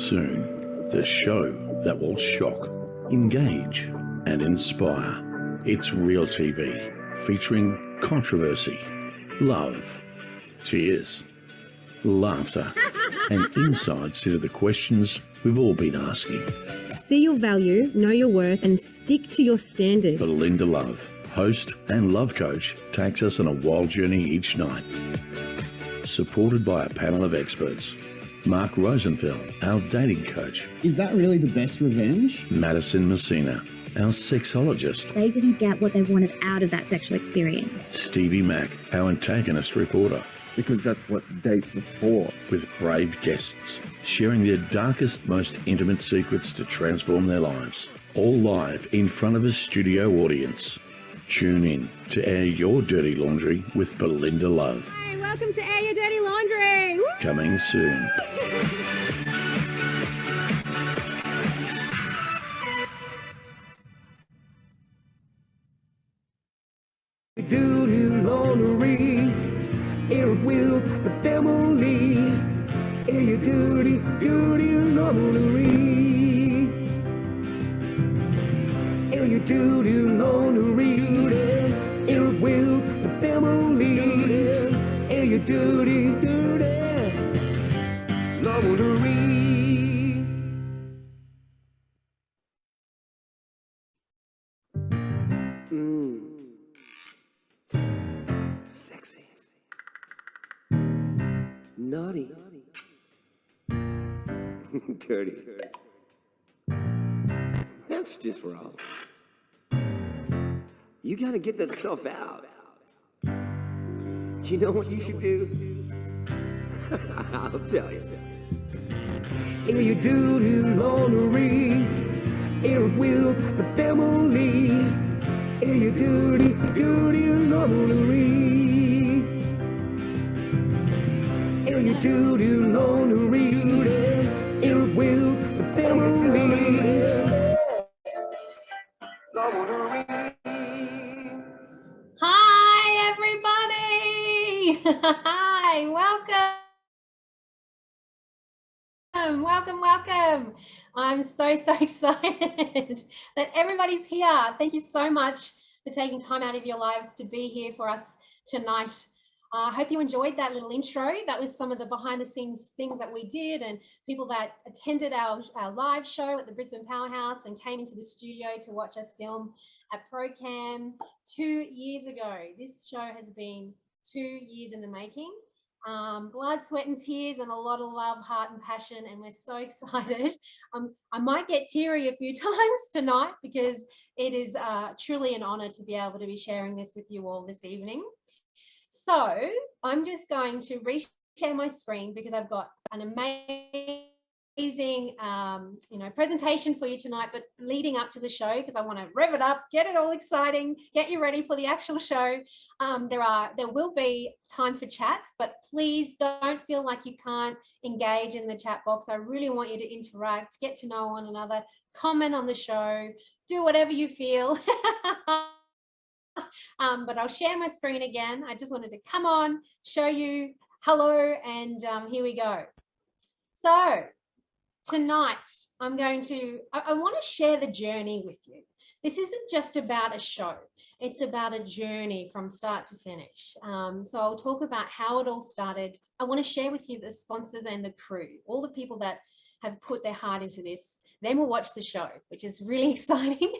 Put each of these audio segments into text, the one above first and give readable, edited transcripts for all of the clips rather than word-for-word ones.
soon, the show that will shock, engage, and inspire. It's real TV, featuring controversy, love, tears, laughter, and insights into the questions we've all been asking. See your value, know your worth, and stick to your standards. Belinda Love, host and love coach, takes us on a wild journey each night. Supported by a panel of experts. Mark Rosenfeld, our dating coach. Is that really the best revenge? Madison Messina, our sexologist. They didn't get what they wanted out of that sexual experience. Stevie Mack, our antagonist reporter. Because that's what dates are for. With brave guests, sharing their darkest, most intimate secrets to transform their lives. All live in front of a studio audience. Tune in to air your dirty laundry with Belinda Love. Hey, welcome to Air Your Dirty Laundry. Woo! Coming soon. Dirty laundry, air with the family. Air your dirty, dirty laundry. Air your dirty laundry, air with the family. Air your dirty, dirty laundry. Sexy, naughty, dirty. That's just wrong. You gotta get that stuff out. You know what you should do? I'll tell you. Air your dirty laundry, air it with the family. Air your dirty, dirty laundry. Air your dirty laundry, air it with the family. Hi, everybody. Hi, welcome. Welcome. I'm so excited that everybody's here. Thank you so much for taking time out of your lives to be here for us tonight. I hope you enjoyed that little intro. That was some of the behind the scenes things that we did, and people that attended our live show at the Brisbane Powerhouse and came into the studio to watch us film at ProCam 2 years ago. This show has been 2 years in the making. Blood, sweat and tears, and a lot of love, heart and passion, and we're so excited. I might get teary a few times tonight because it is truly an honor to be able to be sharing this with you all this evening. So I'm just going to reshare my screen because I've got an amazing presentation for you tonight, but leading up to the show, because I want to rev it up, get it all exciting, get you ready for the actual show. There will be time for chats, but please don't feel like you can't engage in the chat box. I really want you to interact, get to know one another, comment on the show, do whatever you feel. But I'll share my screen again. I just wanted to come on, show you hello, and here we go. So tonight I want to share the journey with you. This isn't just about a show. It's about a journey from start to finish. So I'll talk about how it all started. I want to share with you the sponsors and the crew, all the people that have put their heart into this. Then we'll watch the show, which is really exciting.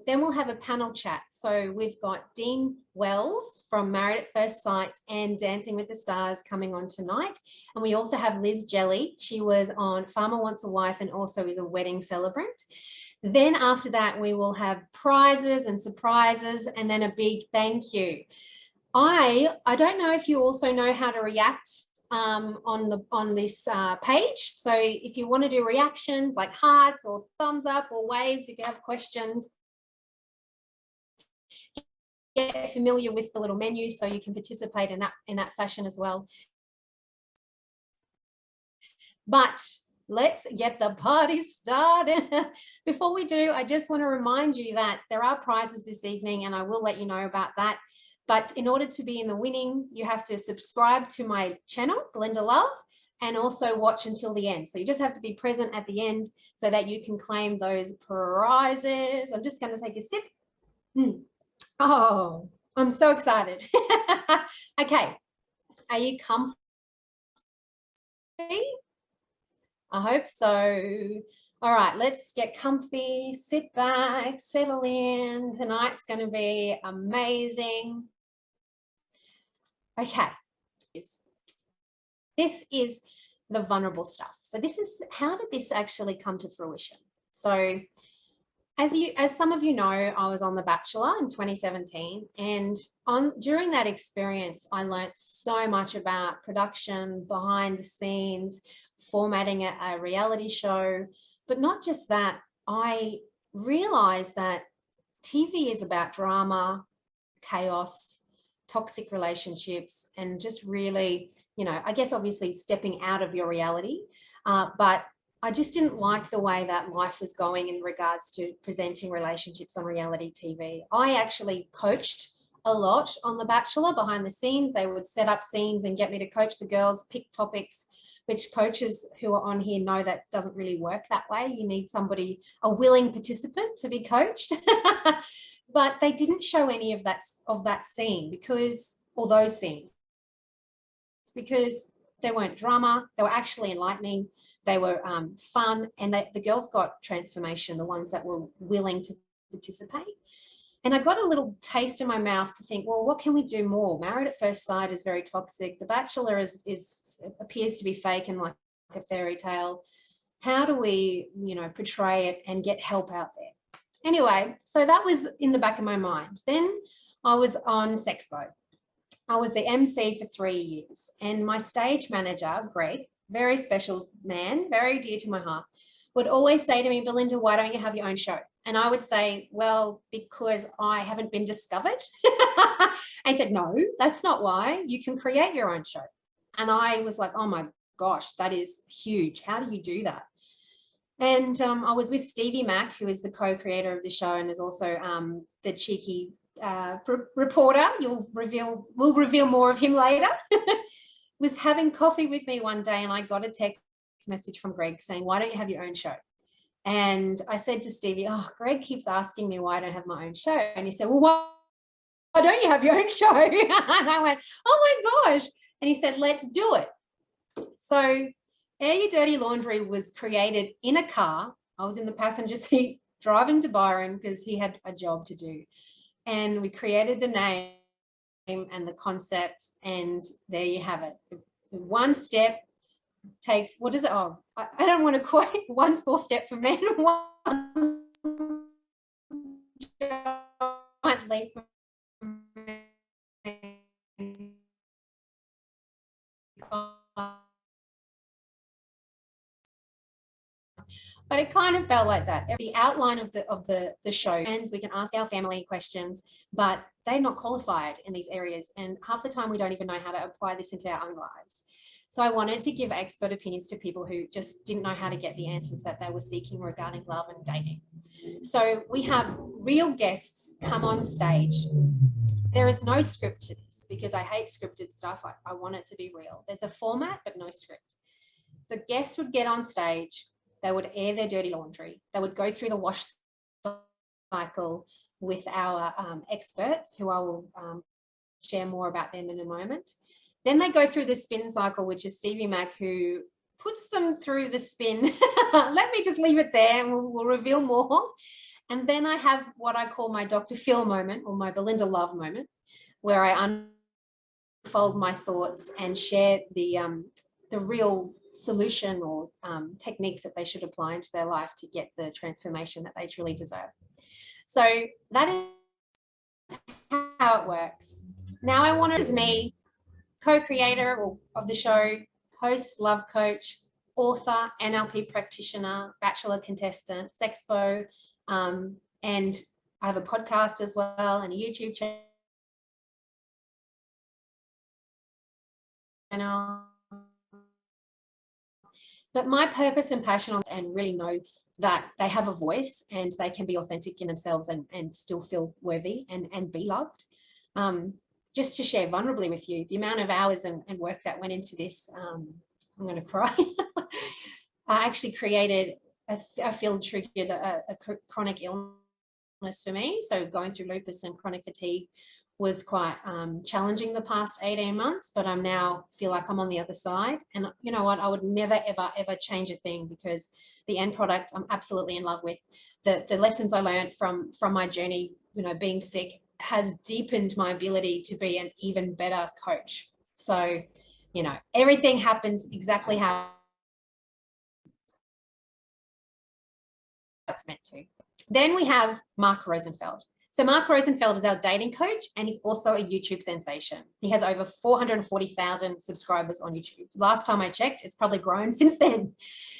Then we'll have a panel chat. So we've got Deab Wells from Married at First Sight and Dancing with the Stars coming on tonight. And we also have Liz Jelley. She was on Farmer Wants a Wife and also is a wedding celebrant. Then after that, we will have prizes and surprises and then a big thank you. I don't know if you also know how to react on this page. So if you want to do reactions like hearts or thumbs up or waves, if you have questions, get familiar with the little menu so you can participate in that fashion as well. But let's get the party started. Before we do, I just want to remind you that there are prizes this evening, and I will let you know about that. But in order to be in the winning, you have to subscribe to my channel, Belinda Love. and also watch until the end. So you just have to be present at the end so that you can claim those prizes. I'm just going to take a sip. Oh, I'm so excited. Okay, are you comfy? I hope so. All right, let's get comfy, sit back, settle in. Tonight's going to be amazing. Okay, this is the vulnerable stuff. So this is, how did this actually come to fruition? So as some of you know, I was on The Bachelor in 2017, and during that experience, I learned so much about production, behind the scenes, formatting a reality show. But not just that, I realized that TV is about drama, chaos, toxic relationships, and just really, you know, I guess obviously stepping out of your reality. But I just didn't like the way that life was going in regards to presenting relationships on reality TV. I actually coached a lot on The Bachelor behind the scenes. They would set up scenes and get me to coach the girls, pick topics, which coaches who are on here know that doesn't really work that way. You need somebody, a willing participant, to be coached. But they didn't show any of that scene because, or those scenes, because they weren't drama. They were actually enlightening. They were fun, and the girls got transformation, the ones that were willing to participate. And I got a little taste in my mouth to think, well, what can we do more? Married at First Sight is very toxic. The Bachelor appears to be fake and like a fairy tale. How do we, you know, portray it and get help out there? Anyway, so that was in the back of my mind. Then I was on Sexpo. I was the MC for 3 years, and my stage manager, Greg, very special man, very dear to my heart, would always say to me, Belinda, why don't you have your own show? And I would say, well, because I haven't been discovered. I said, no, that's not why. You can create your own show. And I was like, oh my gosh, that is huge. How do you do that? And I was with Stevie Mack, who is the co-creator of the show and is also the cheeky reporter. We'll reveal more of him later. Was having coffee with me one day, and I got a text message from Greg saying, why don't you have your own show? And I said to Stevie, oh, Greg keeps asking me why I don't have my own show. And he said, well, why don't you have your own show? And I went, oh my gosh. And he said, let's do it. So Air Your Dirty Laundry was created in a car. I was in the passenger seat driving to Byron because he had a job to do. And we created the name and the concept, and there you have it. One step takes, what is it? Oh, I don't want to quote, one small step for men, one giant leap for men. But it kind of felt like that. The outline of the show, and we can ask our family questions, but they're not qualified in these areas. And half the time we don't even know how to apply this into our own lives. So I wanted to give expert opinions to people who just didn't know how to get the answers that they were seeking regarding love and dating. So we have real guests come on stage. There is no script to this because I hate scripted stuff. I want it to be real. There's a format, but no script. The guests would get on stage. They would air their dirty laundry. They would go through the wash cycle with our experts, who I will share more about them in a moment. Then they go through the spin cycle, which is Stevie Mack, who puts them through the spin. Let me just leave it there and we'll reveal more. And then I have what I call my Dr. Phil moment, or my Belinda love moment, where I unfold my thoughts and share the real solution or techniques that they should apply into their life to get the transformation that they truly deserve. So that is how it works. Now I want to, as me, co-creator of the show, host, love coach, author, NLP practitioner, Bachelor contestant, Sexpo, and I have a podcast as well and a YouTube channel. But my purpose and passion, and really know that they have a voice and they can be authentic in themselves and still feel worthy and be loved. Just to share vulnerably with you, the amount of hours and work that went into this, I'm going to cry. I actually created a field triggered a chronic illness for me. So going through lupus and chronic fatigue was quite challenging the past 18 months, but I'm now feel like I'm on the other side. And you know what? I would never, ever, ever change a thing, because the end product I'm absolutely in love with. The lessons I learned from my journey, you know, being sick, has deepened my ability to be an even better coach. So, you know, everything happens exactly how it's meant to. Then we have Mark Rosenfeld. So Mark Rosenfeld is our dating coach, and he's also a YouTube sensation. He has over 440,000 subscribers on YouTube. Last time I checked, it's probably grown since then.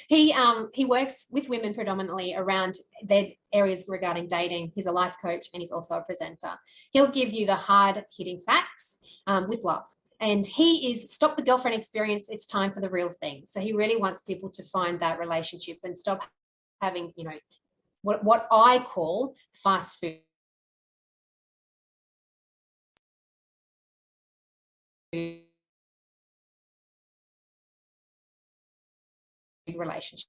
He works with women predominantly around their areas regarding dating. He's a life coach, and he's also a presenter. He'll give you the hard-hitting facts with love. And he is stop the girlfriend experience. It's time for the real thing. So he really wants people to find that relationship and stop having, you know, what I call fast food relationships.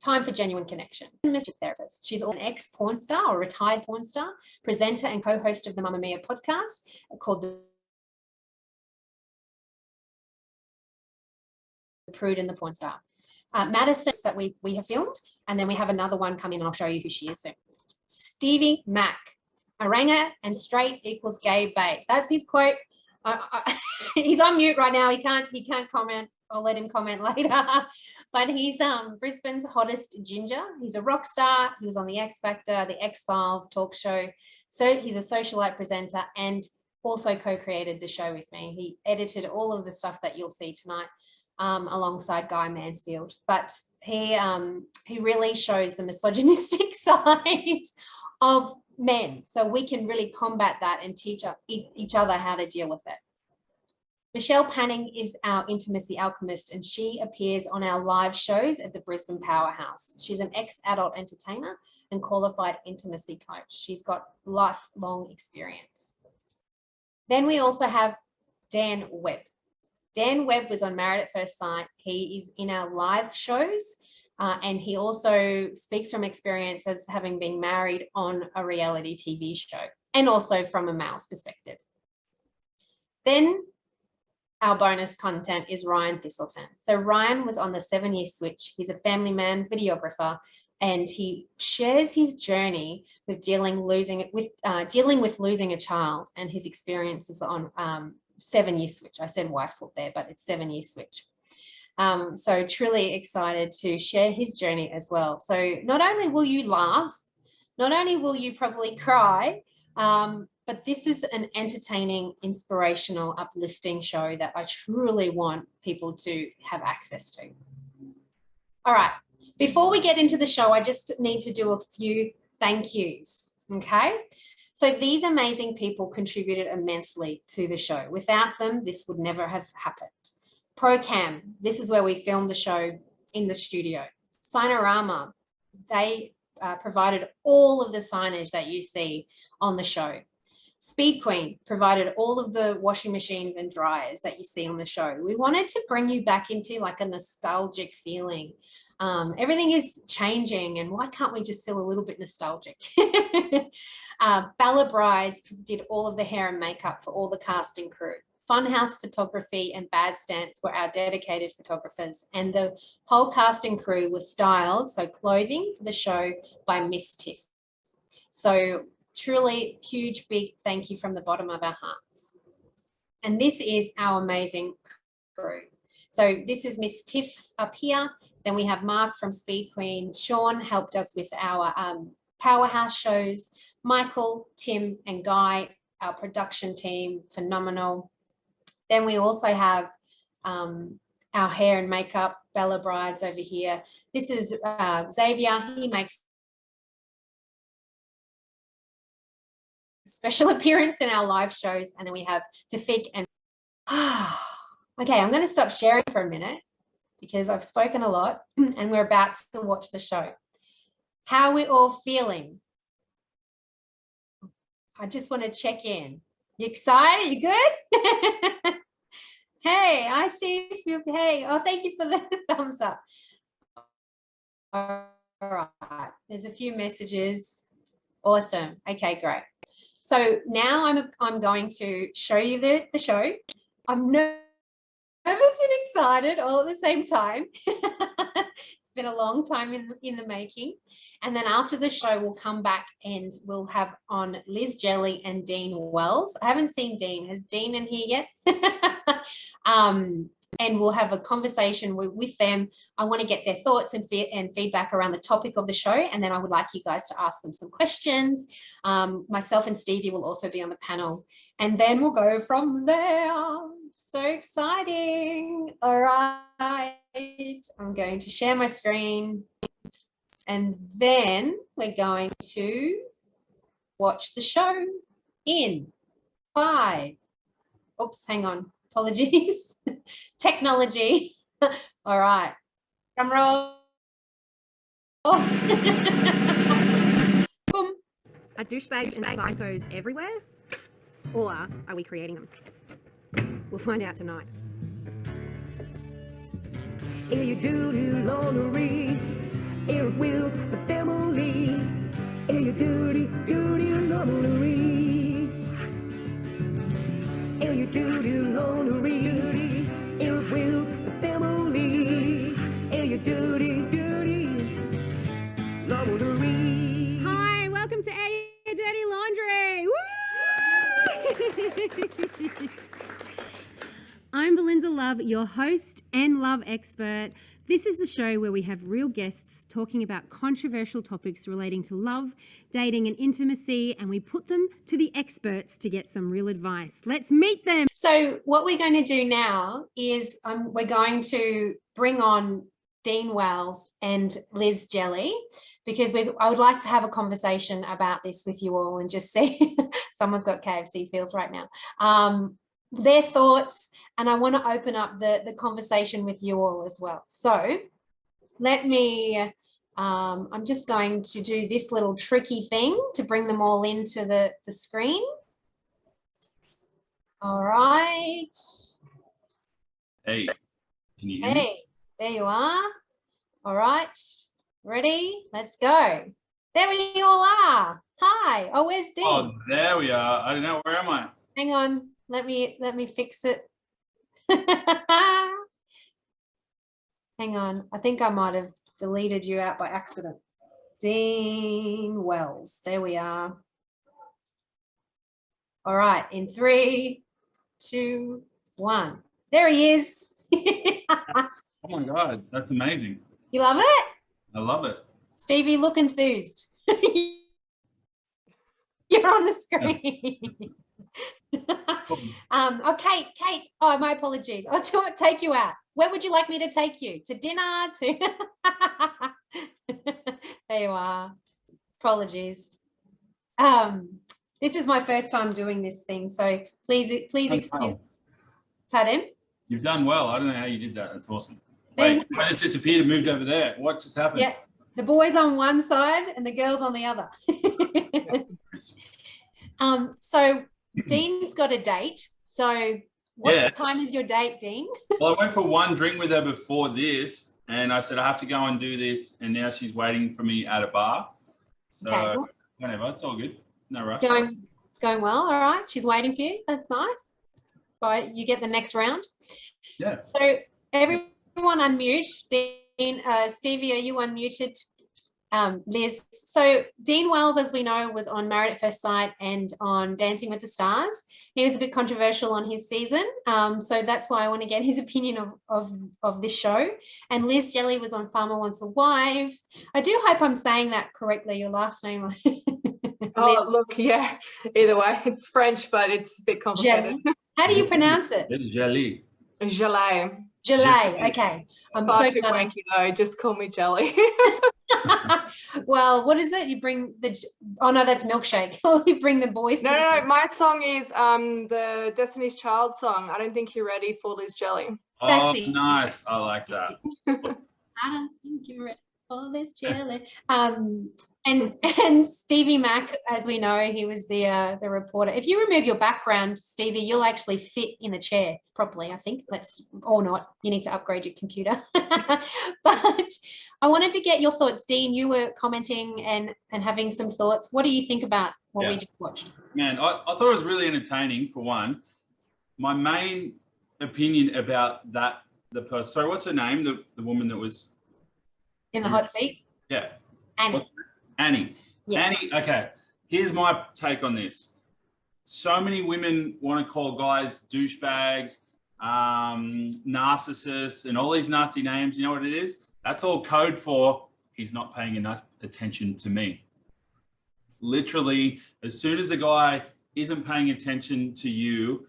Time for genuine connection. Therapist. She's an ex-porn star or retired porn star, presenter and co-host of the Mamma Mia podcast called The Prude and the Porn Star. Madison that we have filmed, and then we have another one coming, and I'll show you who she is soon. Stevie Mack, Oranga and straight equals gay babe. That's his quote. He's on mute right now. He can't comment. I'll let him comment later. But he's Brisbane's hottest ginger. He's a rock star. He was on the X Factor, the X-Files talk show. So he's a socialite presenter and also co-created the show with me. He edited all of the stuff that you'll see tonight alongside Guy Mansfield. But he really shows the misogynistic side of men, so we can really combat that and teach each other how to deal with it. Michelle Panning is our intimacy alchemist, and she appears on our live shows at the Brisbane Powerhouse. She's an ex-adult entertainer and qualified intimacy coach. She's got lifelong experience. Then we also have Dan Webb. Dan Webb was on Married at First Sight. He is in our live shows, and he also speaks from experience as having been married on a reality TV show, and also from a male's perspective. Then our bonus content is Ryan Thistleton. So Ryan was on the 7-Year Switch. He's a family man, videographer, and he shares his journey with dealing with losing a child and his experiences on 7-Year Switch. I said wife swap there, but it's 7-Year Switch. So truly excited to share his journey as well. So not only will you laugh, not only will you probably cry, but this is an entertaining, inspirational, uplifting show that I truly want people to have access to. All right, before we get into the show, I just need to do a few thank yous, okay? So these amazing people contributed immensely to the show. Without them, this would never have happened. ProCam, this is where we filmed the show in the studio. Signarama, they provided all of the signage that you see on the show. Speed Queen provided all of the washing machines and dryers that you see on the show. We wanted to bring you back into like a nostalgic feeling. Everything is changing, and why can't we just feel a little bit nostalgic? Bella Brides did all of the hair and makeup for all the cast and crew. Funhouse Photography and Bad Stance were our dedicated photographers, and the whole cast and crew was styled, so clothing for the show, by Miss Tiff. So truly huge, big thank you from the bottom of our hearts. And this is our amazing crew. So this is Miss Tiff up here. Then we have Mark from Speed Queen. Sean helped us with our Powerhouse shows. Michael, Tim and Guy, our production team, phenomenal. Then we also have our hair and makeup, Bella Brides over here. This is Xavier. He makes special appearance in our live shows. And then we have Tafik and okay, I'm going to stop sharing for a minute because I've spoken a lot and we're about to watch the show. How are we all feeling? I just want to check in. You excited? You good? Hey, I see you. Hey, oh, thank you for the thumbs up. All right, there's a few messages. Awesome. Okay, great. So now I'm going to show you the show. I'm nervous and excited all at the same time. It's been a long time in the making. And then after the show, we'll come back and we'll have on Liz Jelley and Deab Wells. I haven't seen Dean. Is Dean in here yet? And we'll have a conversation with them. I want to get their thoughts and feedback around the topic of the show. And then I would like you guys to ask them some questions. Myself and Stevie will also be on the panel. And then we'll go from there. So exciting. All right. I'm going to share my screen. And then we're going to watch the show in 5. Oops, hang on. Apologies. Technology. All right. Drum roll. Boom. Are douchebags and psychos everywhere? Or are we creating them? We'll find out tonight. In your dirty laundry, Eric will the family. In your dirty laundry. In your dirty laundry, Eric will the family. In your dirty laundry. Hi, welcome to Air Your Dirty Laundry. Woo! I'm Belinda Love, your host and love expert. This is the show where we have real guests talking about controversial topics relating to love, dating and intimacy, and we put them to the experts to get some real advice. Let's meet them. So what we're going to do now is we're going to bring on Deab Wells and Liz Jelley, because I would like to have a conversation about this with you all and just see someone's got KFC feels right now. Their thoughts, and I want to open up the conversation with you all as well. So let me, I'm just going to do this little tricky thing to bring them all into the screen. All right. Hey, can you hear me? Hey, there you are. All right, ready? Let's go. There we all are. Hi. Oh, where's Dean? Oh, there we are. I don't know. Where am I? Hang on. Let me fix it. Hang on. I think I might have deleted you out by accident. Deab Wells. There we are. All right. In 3, 2, 1. There he is. Oh my God, that's amazing. You love it? I love it. Stevie, look enthused. You're on the screen. Oh, Kate. Oh, my apologies. I'll take you out. Where would you like me to take you? To dinner? To there you are. Apologies. This is my first time doing this thing, so please excuse. Wow. Pardon? You've done well. I don't know how you did that. That's awesome. Wait, I just disappeared and moved over there. What just happened? Yeah, the boys on one side and the girls on the other. So Dean's got a date. So what time is your date, Dean? Well, I went for one drink with her before this, and I said I have to go and do this, and now she's waiting for me at a bar. So Okay, well, whatever, it's all good. No rush. it's going well. All right, she's waiting for you. That's nice. Right, you get the next round. Yeah. So everyone unmute. Dean, Stevie, are you unmuted? Liz. So Deab Wells, as we know, was on Married at First Sight and on Dancing with the Stars. He was a bit controversial on his season. So that's why I want to get his opinion of this show. And Liz Jelley was on Farmer Wants a Wife. I do hope I'm saying that correctly, your last name. Oh, look, yeah. Either way, it's French, but it's a bit complicated. How do you pronounce it? Liz Jelley. Gelée. Gelée. Okay. I'm Far so too glad. wanky though. Just call me Jelly. Well, what is it? You bring the, oh no, that's milkshake. You bring the boys. No. My song is the Destiny's Child song. I don't think you're ready for Liz Jelley. Oh, nice. I like that. I don't think you're ready for this jelly. And Stevie Mac, as we know, he was the reporter. If you remove your background, Stevie, you'll actually fit in the chair properly, I think. Or not. You need to upgrade your computer. But I wanted to get your thoughts. Dean, you were commenting and having some thoughts. What do you think about what we just watched? Man, I thought it was really entertaining, for one. My main opinion about the person. Sorry, what's her name? The woman that was in the hot seat? Yeah. Annie. Yes. Annie, okay. Here's my take on this. So many women want to call guys douchebags, narcissists, and all these nasty names. You know what it is? That's all code for he's not paying enough attention to me. Literally, as soon as a guy isn't paying attention to you,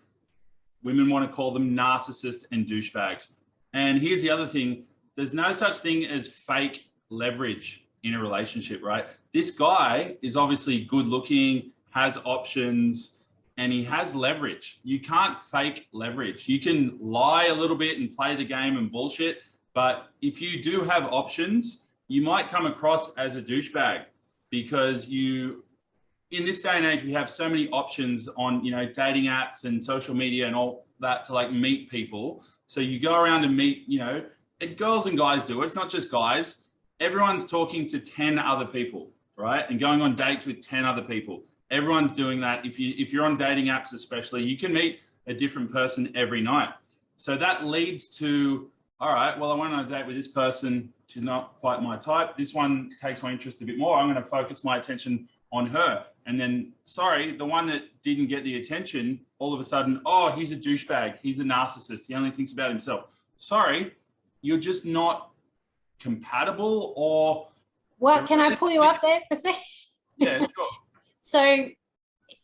women want to call them narcissists and douchebags. And here's the other thing. There's no such thing as fake leverage in a relationship, right? This guy is obviously good looking, has options, and he has leverage. You can't fake leverage. You can lie a little bit and play the game and bullshit, but if you do have options, you might come across as a douchebag because in this day and age, we have so many options on, dating apps and social media and all that to like meet people. So you go around and meet, and girls and guys do it. It's not just guys. Everyone's talking to 10 other people, right? And going on dates with 10 other people. Everyone's doing that. If you're on dating apps especially, you can meet a different person every night. So that leads to, all right, well, I went on a date with this person. She's not quite my type. This one takes my interest a bit more. I'm going to focus my attention on her. And then, sorry, the one that didn't get the attention, all of a sudden, oh, he's a douchebag. He's a narcissist. He only thinks about himself. Sorry, you're just not compatible. Or what? Can I pull you up there for a second? Yeah, sure. So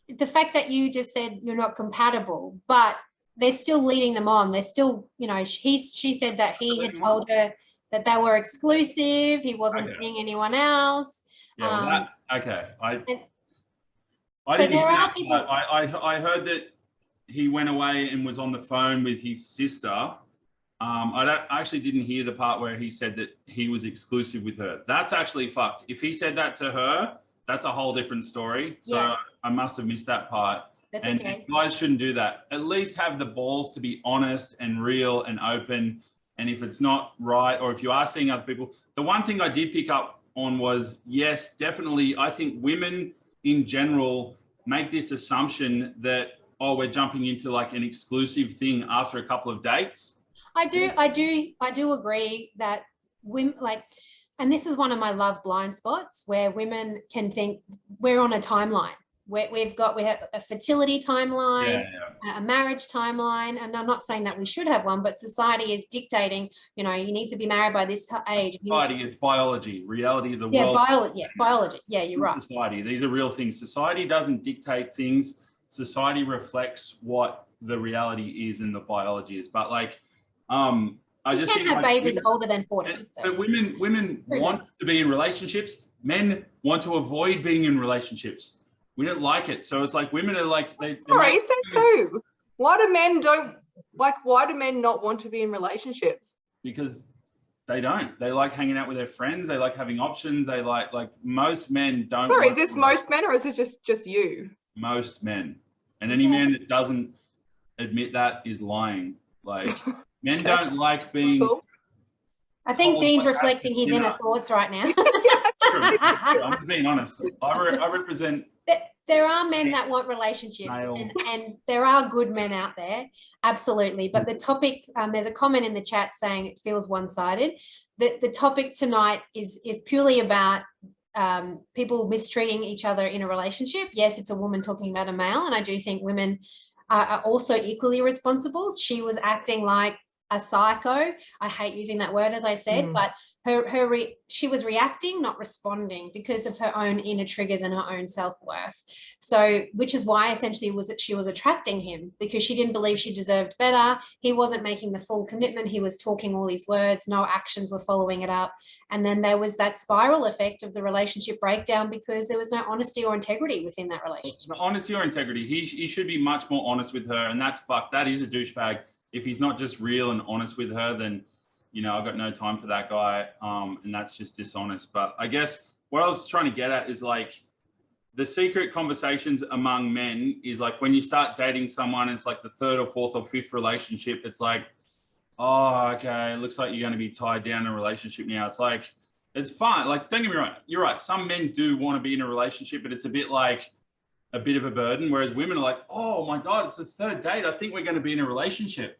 the fact that you just said you're not compatible, but they're still leading them on. They're still, she said that he had told her that they were exclusive. He wasn't seeing anyone else. Yeah, okay. I so didn't there hear are that, people. I heard that he went away and was on the phone with his sister. I actually didn't hear the part where he said that he was exclusive with her. That's actually fucked. If he said that to her, that's a whole different story. So yes. I must have missed that part. That's and okay. Guys shouldn't do that. At least have the balls to be honest and real and open. And if it's not right, or if you are seeing other people, the one thing I did pick up on was, yes, definitely, I think women in general make this assumption that, oh, we're jumping into like an exclusive thing after a couple of dates. I do agree that women and this is one of my love blind spots where women can think we're on a timeline. We have a fertility timeline, a marriage timeline, and I'm not saying that we should have one, but society is dictating, you need to be married by this age. Society is biology, reality of the world. Biology. Yeah, you're right. Society, these are real things. Society doesn't dictate things. Society reflects what the reality is and the biology is. But I just can't have babies older than 40. But women want to be in relationships. Men want to avoid being in relationships. We don't like it. So it's like women are like, sorry, says who? Why do men not want to be in relationships? Because they don't. They like hanging out with their friends. They like having options. They like most men don't. Sorry, is this most men or is it just you? Most men. And any man that doesn't admit that is lying. Men don't like being. Cool. I think Dean's reflecting his inner thoughts right now. I'm just being honest. I represent. There are men that want relationships, and there are good men out there, absolutely. But the topic, there's a comment in the chat saying it feels one-sided. The topic tonight is purely about people mistreating each other in a relationship. Yes, it's a woman talking about a male, and I do think women are also equally responsible. She was acting like a psycho. I hate using that word, as I said, but she was reacting, not responding, because of her own inner triggers and her own self-worth. So, which is why essentially she was attracting him, because she didn't believe she deserved better. He wasn't making the full commitment. He was talking all these words, no actions were following it up. And then there was that spiral effect of the relationship breakdown because there was no honesty or integrity within that relationship. Honesty or integrity. He should be much more honest with her, and that's fucked. That is a douchebag. If he's not just real and honest with her, then, I've got no time for that guy. And that's just dishonest. But I guess what I was trying to get at is like the secret conversations among men is like when you start dating someone, it's like the third or fourth or fifth relationship. It's like, oh, okay, it looks like you're going to be tied down in a relationship now. It's like, it's fine. Like, don't get me wrong. You're right. Some men do want to be in a relationship, but it's a bit like a bit of a burden. Whereas women are like, oh my God, it's the third date. I think we're going to be in a relationship.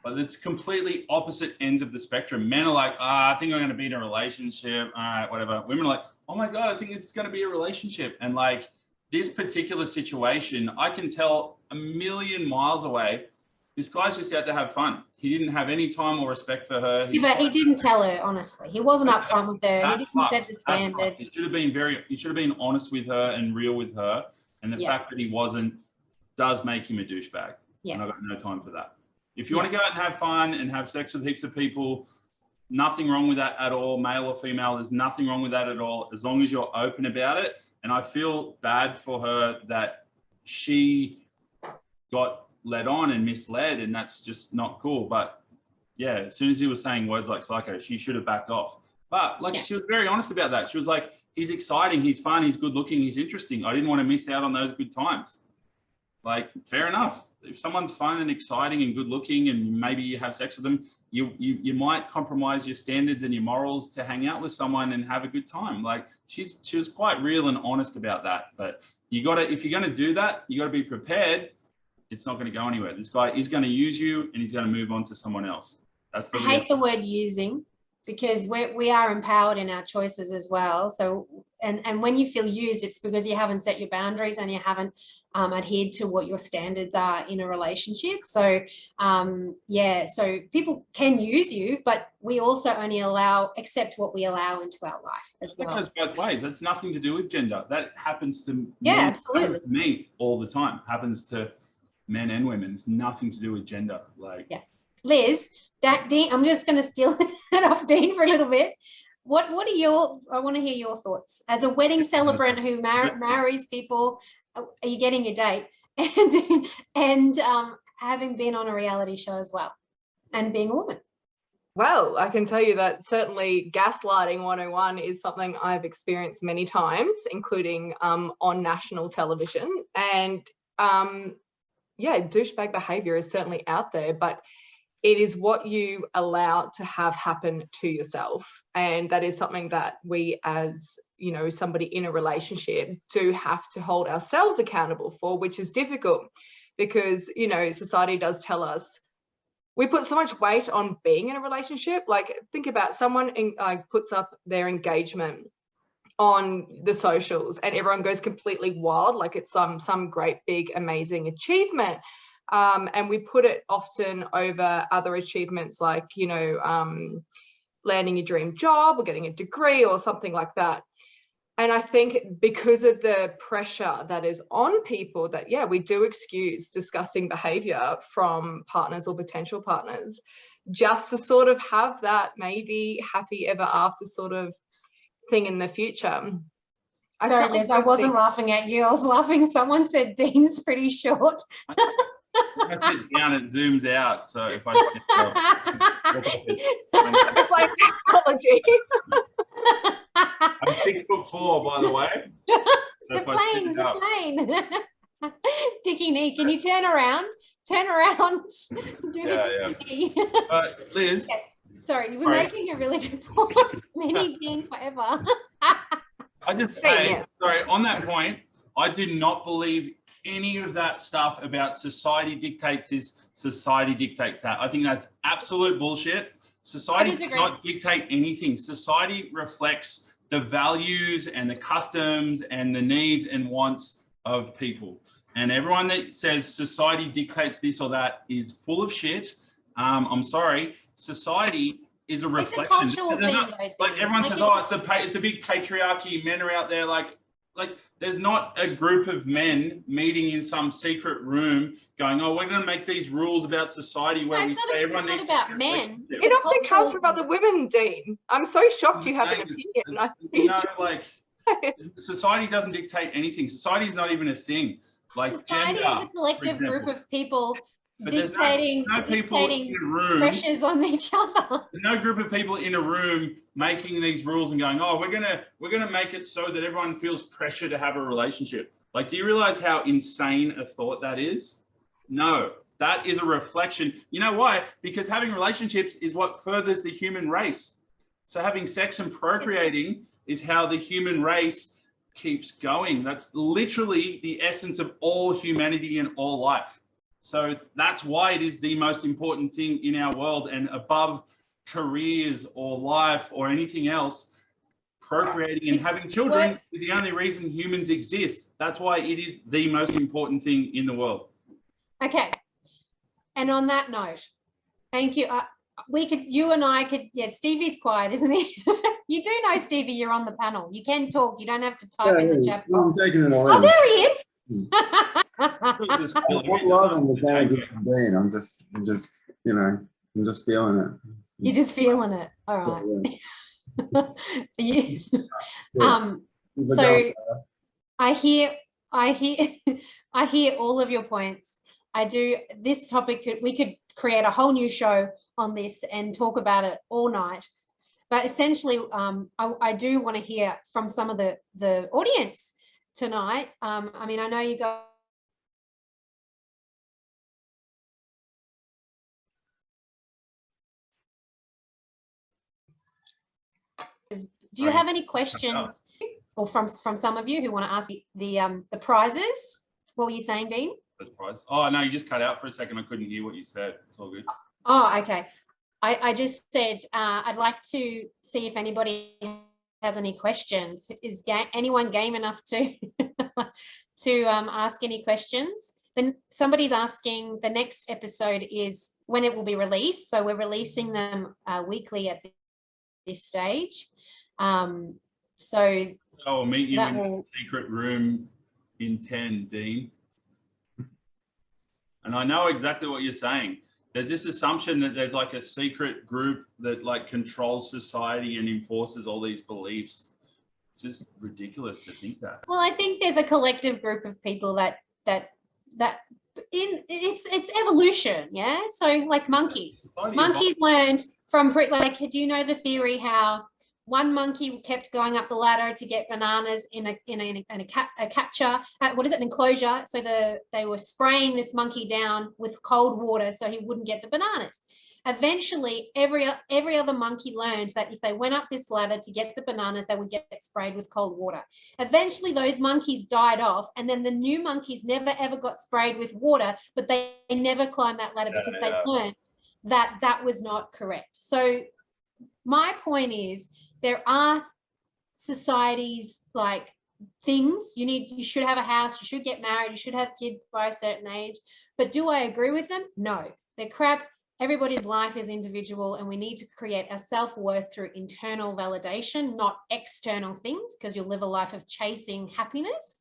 But it's completely opposite ends of the spectrum. Men are like, I think I'm going to be in a relationship. All right, whatever. Women are like, oh my God, I think it's going to be a relationship. And like this particular situation, I can tell a million miles away, this guy's just out to have fun. He didn't have any time or respect for her. But he didn't tell her, honestly. He wasn't upfront with her. He didn't set the standard. He should have been honest with her and real with her. And the fact that he wasn't does make him a douchebag. Yeah. And I've got no time for that. If you want to go out and have fun and have sex with heaps of people, nothing wrong with that at all. Male or female, there's nothing wrong with that at all, as long as you're open about it. And I feel bad for her that she got led on and misled, and that's just not cool. But yeah, as soon as he was saying words like psycho, she should have backed off. But like she was very honest about that. She was like, he's exciting, he's fun, he's good looking, he's interesting. I didn't want to miss out on those good times. Like, fair enough. If someone's fun and exciting and good looking and maybe you have sex with them, you might compromise your standards and your morals to hang out with someone and have a good time. Like she was quite real and honest about that. But if you're going to do that, you got to be prepared. It's not going to go anywhere. This guy is going to use you and he's going to move on to someone else. That's the I hate the word using, because we are empowered in our choices as well. So, and when you feel used, it's because you haven't set your boundaries and you haven't adhered to what your standards are in a relationship. So, so people can use you, but we also only accept what we allow into our life as well. That goes both ways. That's nothing to do with gender. That happens to absolutely. me all the time. Happens to men and women. It's nothing to do with gender. Like, Liz, Dean, I'm just going to steal it off Dean for a little bit. I want to hear your thoughts as a wedding celebrant who marries people. Are you getting your date? And having been on a reality show as well and being a woman. Well, I can tell you that certainly gaslighting 101 is something I've experienced many times, including on national television. And douchebag behavior is certainly out there, but it is what you allow to have happen to yourself. And that is something that we, as somebody in a relationship, do have to hold ourselves accountable for, which is difficult because, society does tell us we put so much weight on being in a relationship. Like, think about someone puts up their engagement on the socials and everyone goes completely wild, like it's some great big amazing achievement, and we put it often over other achievements like landing your dream job or getting a degree or something like that. And I think because of the pressure that is on people, that we do excuse disgusting behavior from partners or potential partners just to sort of have that maybe happy ever after sort of thing in the future. Sorry, Liz, I wasn't laughing at you. I was laughing. Someone said Dean's pretty short. I sit down, it zooms out. So if I sit down, like technology. I'm 6'4", by the way. It's a plane. Dicky knee, can you turn around? Turn around. Do the Dicky knee. Liz. Okay. Sorry, you were making a really good point. Many being forever. I just say, sorry, on that point, I do not believe any of that stuff about society dictates this, society dictates that. I think that's absolute bullshit. Society does not dictate anything. Society reflects the values and the customs and the needs and wants of people. And everyone that says society dictates this or that is full of shit. I'm sorry. Society is a reflection. It's a cultural thing, like everyone says, it's a big patriarchy. Men are out there like there's not a group of men meeting in some secret room going, oh, we're going to make these rules about society where everyone needs. It's not about men. It often comes from other women, Dean. I'm so shocked you have an opinion. Society doesn't dictate anything. Society is not even a thing. Like society is a collective group of people But dictating, there's no people dictating in a room. pressures on each other. There's no group of people in a room making these rules and going, oh, we're gonna make it so that everyone feels pressure to have a relationship. Like, do you realize how insane a thought that is? No, that is a reflection. You know why? Because having relationships is what furthers the human race. So having sex and procreating is how the human race keeps going. That's literally the essence of all humanity and all life. So that's why it is the most important thing in our world, and above careers or life or anything else, procreating and having children is the only reason humans exist. That's why it is the most important thing in the world. Okay. And on that note, thank you. You and I could, yeah, Stevie's quiet, isn't he? You do know, Stevie, you're on the panel. You can talk. You don't have to type in the chat box. I'm taking it all Oh, in. there he is. I'm loving the sounds of Dean. I'm just, you know, I'm just feeling it. You're just feeling it. All right. So I hear all of your points. This topic, we could create a whole new show on this and talk about it all night. But essentially, I do want to hear from some of the audience tonight. I mean, I know you guys. Do you have any questions, or from some of you who want to ask the prizes? What were you saying, Dean? The prize. Oh no, you just cut out for a second. I couldn't hear what you said. It's all good. Oh, okay. I just said I'd like to see if anybody has any questions. Is anyone game enough to to ask any questions? Then somebody's asking, the next episode is when it will be released. So we're releasing them weekly at this stage. So I'll meet you in the secret room in 10, Dean. And I know exactly what you're saying. There's this assumption that there's like a secret group that like controls society and enforces all these beliefs. It's just ridiculous to think that. Well, I think there's a collective group of people it's evolution, yeah. So like monkeys learned from do you know the theory how one monkey kept going up the ladder to get bananas in a capture, an enclosure. So they were spraying this monkey down with cold water so he wouldn't get the bananas. Eventually, every other monkey learned that if they went up this ladder to get the bananas, they would get sprayed with cold water. Eventually, those monkeys died off, and then the new monkeys never ever got sprayed with water, but they never climbed that ladder because they learned that was not correct. So my point is, there are societies, like things you should have a house, you should get married, you should have kids by a certain age. But do I agree with them? No, they're crap. Everybody's life is individual, and we need to create a self-worth through internal validation, not external things, because you'll live a life of chasing happiness,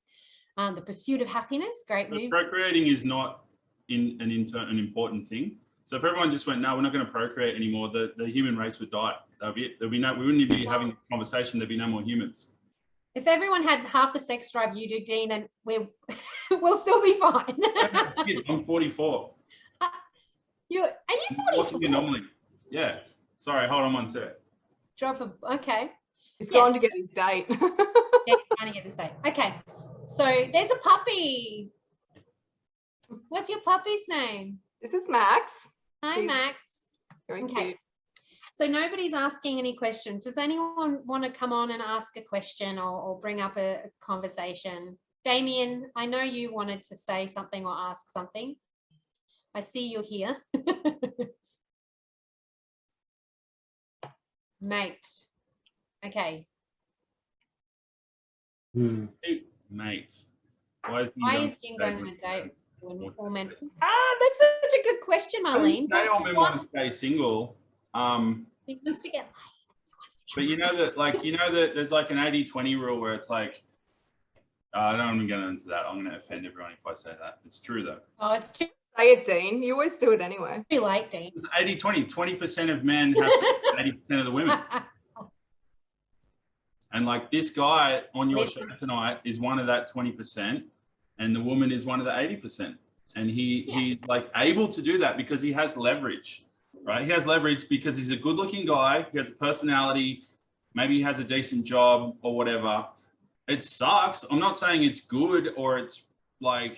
the pursuit of happiness. Great move. Procreating is not an important thing. So if everyone just went, no, we're not going to procreate anymore, the human race would die. That would be it. We wouldn't be having a conversation. There'd be no more humans. If everyone had half the sex drive you do, Dean, and we'll still be fine. I'm 44. Are you 44? What's the anomaly? Yeah. Sorry, hold on one sec. Okay. He's going to get his date. Yeah, he's trying to get this date. Okay. So there's a puppy. What's your puppy's name? This is Max. Hi, Max. Very cute. So nobody's asking any questions. Does anyone want to come on and ask a question or bring up a conversation? Damien, I know you wanted to say something or ask something. I see you're here. Mate. Okay. Hey, mate. Why is Dean going on a date? All men. That's such a good question, Marlene. Say all men want to stay single. He wants to get laid. But you know that there's like an 80-20 rule where it's like, I don't want to get into that. I'm going to offend everyone if I say that. It's true though. Oh, it's too. Say it, Dean. You always do it anyway. Too late, Dean. It's 80-20. 20% of men have 80% of the women. And like this guy on your show tonight is one of that 20%, and the woman is one of the 80%. and he's like able to do that because he has leverage, right? He has leverage because he's a good-looking guy. He has a personality. Maybe he has a decent job or whatever. It sucks. I'm not saying it's good or it's like,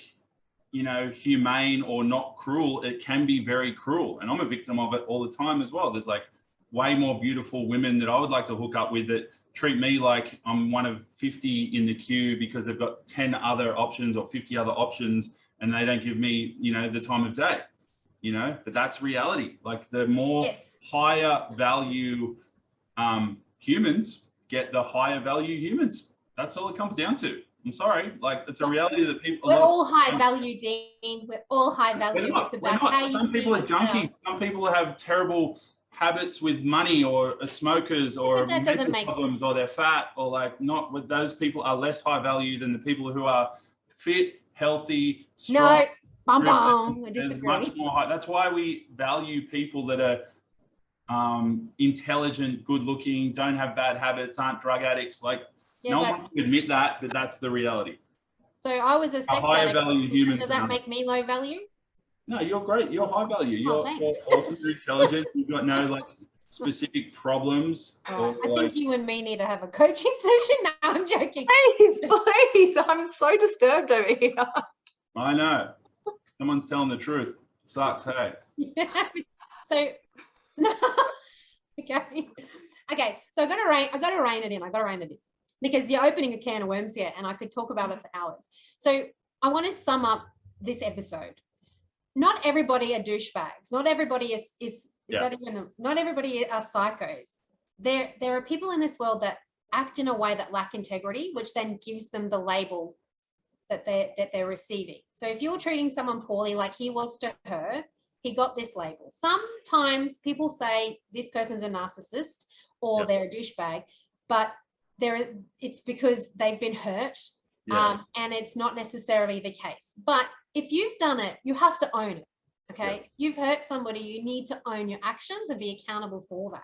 you know, humane or not cruel. It can be very cruel, and I'm a victim of it all the time as well. There's like way more beautiful women that I would like to hook up with that treat me like I'm one of 50 in the queue because they've got 10 other options or 50 other options, and they don't give me, you know, the time of day, you know. But that's reality. Like the more higher value humans get, the higher value humans. That's all it comes down to. I'm sorry, like it's a reality that people. We're all high value, Dean. We're all high value. It's about how you Some people are yourself. junkies. Some people have terrible habits with money, or are smokers, or But that doesn't mental make problems, or they're fat, or like not. With those people are less high value than the people who are fit, healthy, strong. I There's disagree. much more high. That's why we value people that are intelligent, good-looking, don't have bad habits, aren't drug addicts. Like no one wants to admit that, but that's the reality. So I was a sex higher addict. value humans. Does that make me low value? No, you're great. You're high value. You're thanks. awesome, you're intelligent. You've got no like specific problems. I think you and me need to have a coaching session. No, I'm joking. Please. I'm so disturbed over here. I know. Someone's telling the truth. Sucks, hey. Yeah. So, okay. So I got to rein it in because you're opening a can of worms here, and I could talk about it for hours. So I want to sum up this episode. Not everybody are douchebags. Not everybody not everybody are psychos. There are people in this world that act in a way that lack integrity, which then gives them the label that they're receiving. So if you're treating someone poorly, like he was to her, he got this label. Sometimes people say this person's a narcissist or they're a douchebag, but it's because they've been hurt, and it's not necessarily the case. But if you've done it, you have to own it. Okay, if you've hurt somebody, you need to own your actions and be accountable for that.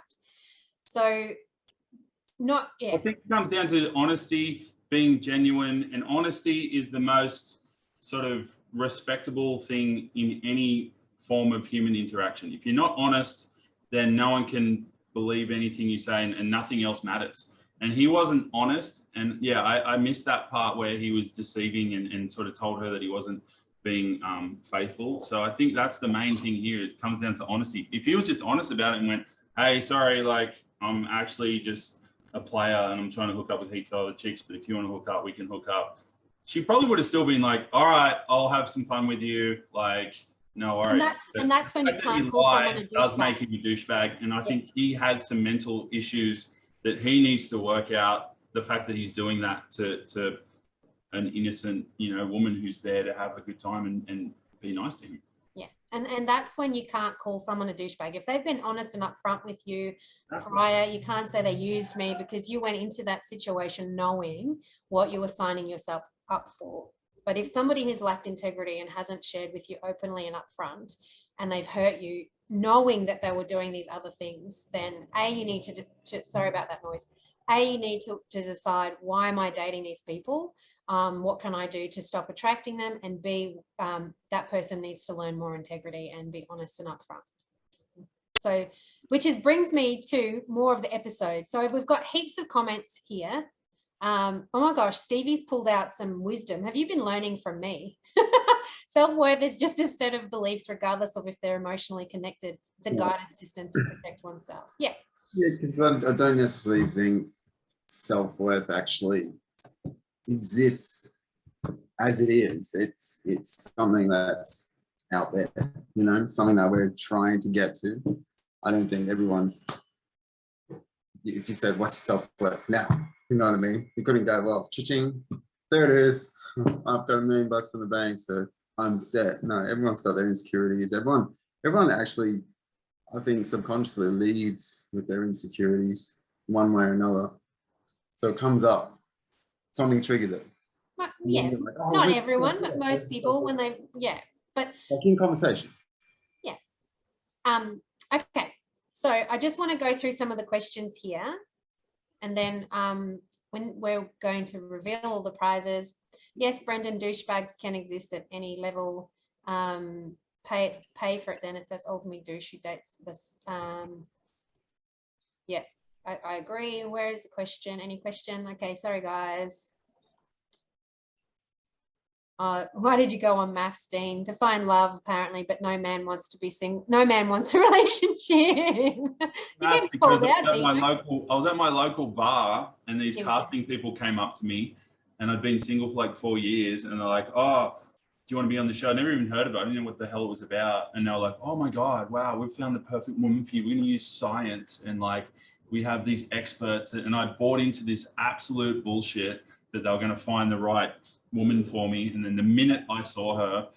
So, I think it comes down to honesty, being genuine, and honesty is the most sort of respectable thing in any form of human interaction. If you're not honest, then no one can believe anything you say, and nothing else matters. And he wasn't honest. And I missed that part where he was deceiving and sort of told her that he wasn't being faithful. So I think that's the main thing here. It comes down to honesty. If he was just honest about it and went, hey, sorry, like I'm actually just a player and I'm trying to hook up with heaps of other chicks, but if you want to hook up, we can hook up. She probably would have still been like, all right, I'll have some fun with you. Like, no worries. And that's when you can't call someone a douchebag. Does make him a douchebag. And I think he has some mental issues that he needs to work out. The fact that he's doing that to an innocent, woman who's there to have a good time and be nice to him. Yeah. And that's when you can't call someone a douchebag. If they've been honest and upfront with you prior, you can't say they used me, because you went into that situation knowing what you were signing yourself up for. But if somebody has lacked integrity and hasn't shared with you openly and upfront, and they've hurt you knowing that they were doing these other things, then you need to sorry about that noise. You need to decide, why am I dating these people? What can I do to stop attracting them? And B, that person needs to learn more integrity and be honest and upfront. So, brings me to more of the episode. So we've got heaps of comments here. Oh my gosh, Stevie's pulled out some wisdom. Have you been learning from me? Self-worth is just a set of beliefs, regardless of if they're emotionally connected. It's a guidance system to protect oneself. Yeah. Yeah, because I don't necessarily think self-worth actually exists as it is. It's something that's out there, something that we're trying to get to. I don't think everyone's, if you said, what's your self-worth now? You know what I mean? You couldn't go, well, cha-ching, there it is. I've got $1 million in the bank, so I'm set. No, everyone's got their insecurities. Everyone actually, I think, subconsciously leads with their insecurities one way or another. So it comes up, something triggers it. Yeah, like, not everyone, but most people when they, but like in conversation. Yeah. Okay. So I just want to go through some of the questions here, and then when we're going to reveal all the prizes. Yes, Brendan, douchebags can exist at any level. pay for it then if that's ultimately douche who dates this. Yeah, I agree. Where is the question? Any question? Okay, sorry guys. Why did you go on maths, Dean? To find love, apparently, but no man wants to be single. No man wants a relationship. That's because I was at my local bar, and these casting people came up to me, and I'd been single for like 4 years, and they're like, "Oh, do you want to be on the show?" I never even heard of it. I didn't know what the hell it was about. And they were like, "Oh my God, wow, we've found the perfect woman for you. We're going to use science, and like we have these experts." And I bought into this absolute bullshit that they were going to find the right woman for me. And then the minute I saw her,